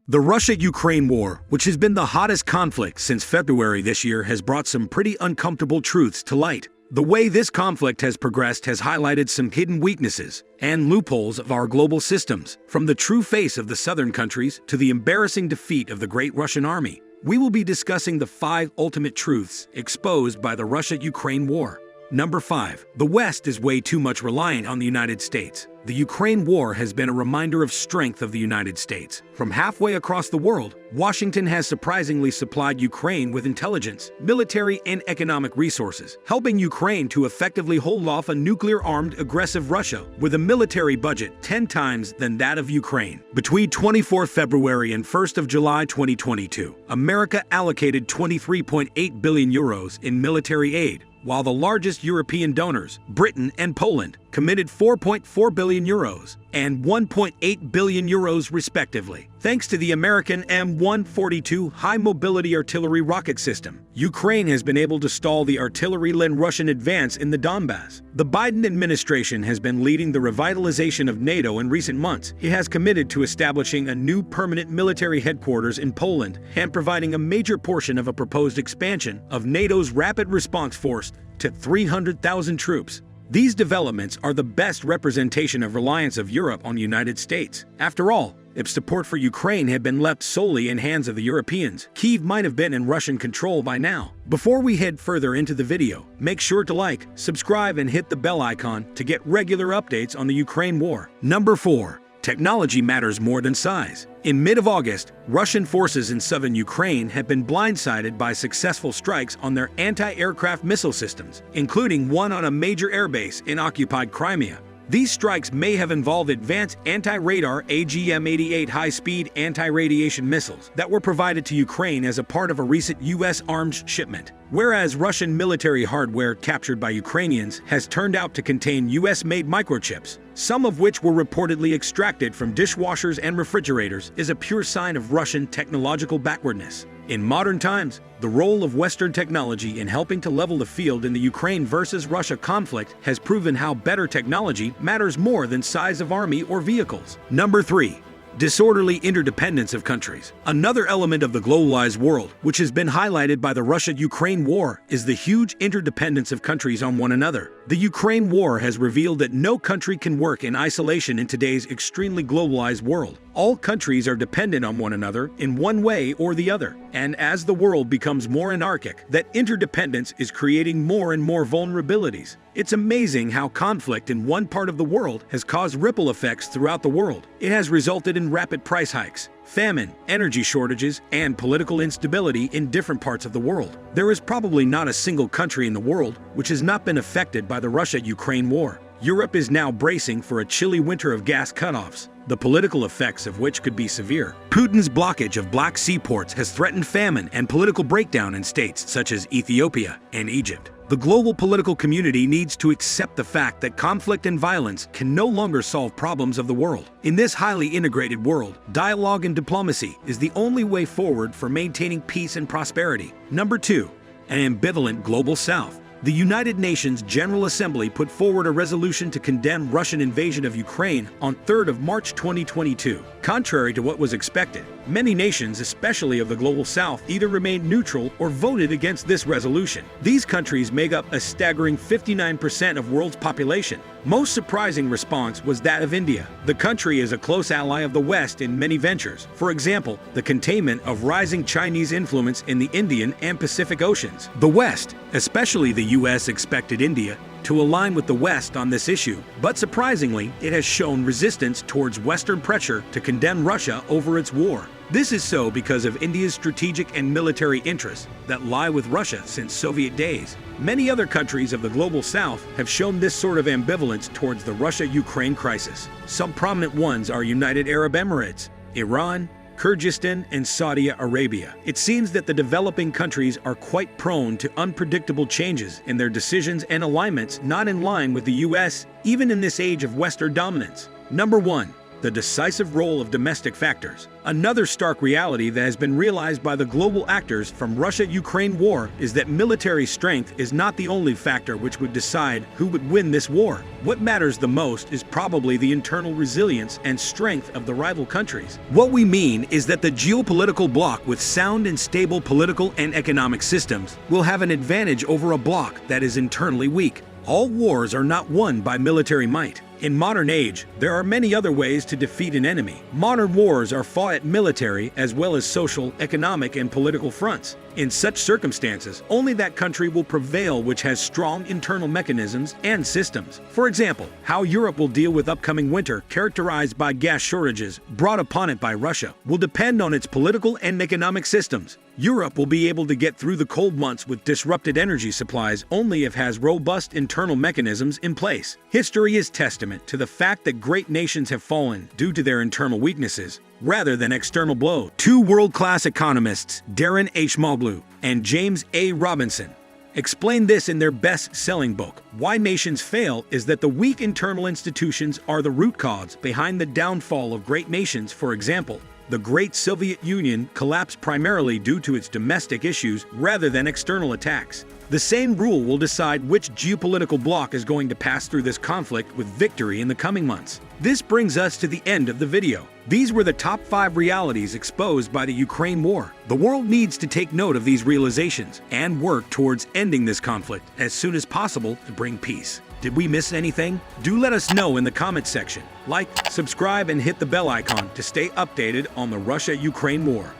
The Russia-Ukraine war, which has been the hottest conflict since February this year, has brought some pretty uncomfortable truths to light. The way this conflict has progressed has highlighted some hidden weaknesses and loopholes of our global systems, from the true face of the southern countries to the embarrassing defeat of the great Russian army. We will be discussing the 5 ultimate truths exposed by the Russia-Ukraine war. Number 5. The West is way too much reliant on the United States. The Ukraine war has been a reminder of strength of the United States. From halfway across the world, Washington has surprisingly supplied Ukraine with intelligence, military, and economic resources, helping Ukraine to effectively hold off a nuclear-armed aggressive Russia with a military budget 10 times than that of Ukraine. Between 24 February and 1st of July 2022, America allocated 23.8 billion euros in military aid, while the largest European donors, Britain and Poland, committed 4.4 billion euros and 1.8 billion euros respectively. Thanks to the American M142 high-mobility artillery rocket system, Ukraine has been able to stall the artillery-led Russian advance in the Donbass. The Biden administration has been leading the revitalization of NATO in recent months. It has committed to establishing a new permanent military headquarters in Poland and providing a major portion of a proposed expansion of NATO's Rapid Response Force to 300,000 troops. These developments are the best representation of reliance of Europe on the United States. After all, if support for Ukraine had been left solely in hands of the Europeans, Kyiv might have been in Russian control by now. Before we head further into the video, make sure to like, subscribe, and hit the bell icon to get regular updates on the Ukraine war. Number 4. Technology matters more than size. In mid-August, Russian forces in southern Ukraine have been blindsided by successful strikes on their anti-aircraft missile systems, including one on a major airbase in occupied Crimea. These strikes may have involved advanced anti-radar AGM-88 high-speed anti-radiation missiles that were provided to Ukraine as a part of a recent U.S. arms shipment, whereas Russian military hardware captured by Ukrainians has turned out to contain U.S.-made microchips, some of which were reportedly extracted from dishwashers and refrigerators, is a pure sign of Russian technological backwardness. In modern times, the role of Western technology in helping to level the field in the Ukraine versus Russia conflict has proven how better technology matters more than size of army or vehicles. Number 3. Disorderly interdependence of countries. Another element of the globalized world, which has been highlighted by the Russia-Ukraine war, is the huge interdependence of countries on one another. The Ukraine war has revealed that no country can work in isolation in today's extremely globalized world. All countries are dependent on one another in one way or the other. And as the world becomes more anarchic, that interdependence is creating more and more vulnerabilities. It's amazing how conflict in one part of the world has caused ripple effects throughout the world. It has resulted in rapid price hikes, famine, energy shortages, and political instability in different parts of the world. There is probably not a single country in the world which has not been affected by the Russia-Ukraine war. Europe is now bracing for a chilly winter of gas cutoffs, the political effects of which could be severe. Putin's blockage of Black Sea ports has threatened famine and political breakdown in states such as Ethiopia and Egypt. The global political community needs to accept the fact that conflict and violence can no longer solve problems of the world. In this highly integrated world, dialogue and diplomacy is the only way forward for maintaining peace and prosperity. Number 2. An ambivalent global South. The United Nations General Assembly put forward a resolution to condemn Russian invasion of Ukraine on 3rd of March 2022. Contrary to what was expected, many nations, especially of the Global South, either remained neutral or voted against this resolution. These countries make up a staggering 59% of world's population. Most surprising response was that of India. The country is a close ally of the West in many ventures. For example, the containment of rising Chinese influence in the Indian and Pacific Oceans. The West, especially the U.S., expected India to align with the West on this issue, but surprisingly, it has shown resistance towards Western pressure to condemn Russia over its war. This is so because of India's strategic and military interests that lie with Russia since Soviet days. Many other countries of the Global South have shown this sort of ambivalence towards the Russia-Ukraine crisis. Some prominent ones are United Arab Emirates, Iran, Kyrgyzstan, and Saudi Arabia. It seems that the developing countries are quite prone to unpredictable changes in their decisions and alignments not in line with the U.S., even in this age of Western dominance. Number 1. the decisive role of domestic factors. Another stark reality that has been realized by the global actors from Russia-Ukraine war is that military strength is not the only factor which would decide who would win this war. What matters the most is probably the internal resilience and strength of the rival countries. What we mean is that the geopolitical bloc with sound and stable political and economic systems will have an advantage over a bloc that is internally weak. All wars are not won by military might. In modern age, there are many other ways to defeat an enemy. Modern wars are fought at military as well as social, economic, and political fronts. In such circumstances, only that country will prevail which has strong internal mechanisms and systems. For example, how Europe will deal with upcoming winter, characterized by gas shortages brought upon it by Russia, will depend on its political and economic systems. Europe will be able to get through the cold months with disrupted energy supplies only if it has robust internal mechanisms in place. History is testament to the fact that great nations have fallen due to their internal weaknesses, rather than external blows. Two world-class economists, Darren H. Malblew and James A. Robinson, explain this in their best-selling book. Why Nations Fail is that the weak internal institutions are the root cause behind the downfall of great nations. For example, the Great Soviet Union collapsed primarily due to its domestic issues rather than external attacks. The same rule will decide which geopolitical bloc is going to pass through this conflict with victory in the coming months. This brings us to the end of the video. These were the top 5 realities exposed by the Ukraine war. The world needs to take note of these realizations and work towards ending this conflict as soon as possible to bring peace. Did we miss anything? Do let us know in the comment section. Like, subscribe, and hit the bell icon to stay updated on the Russia-Ukraine war.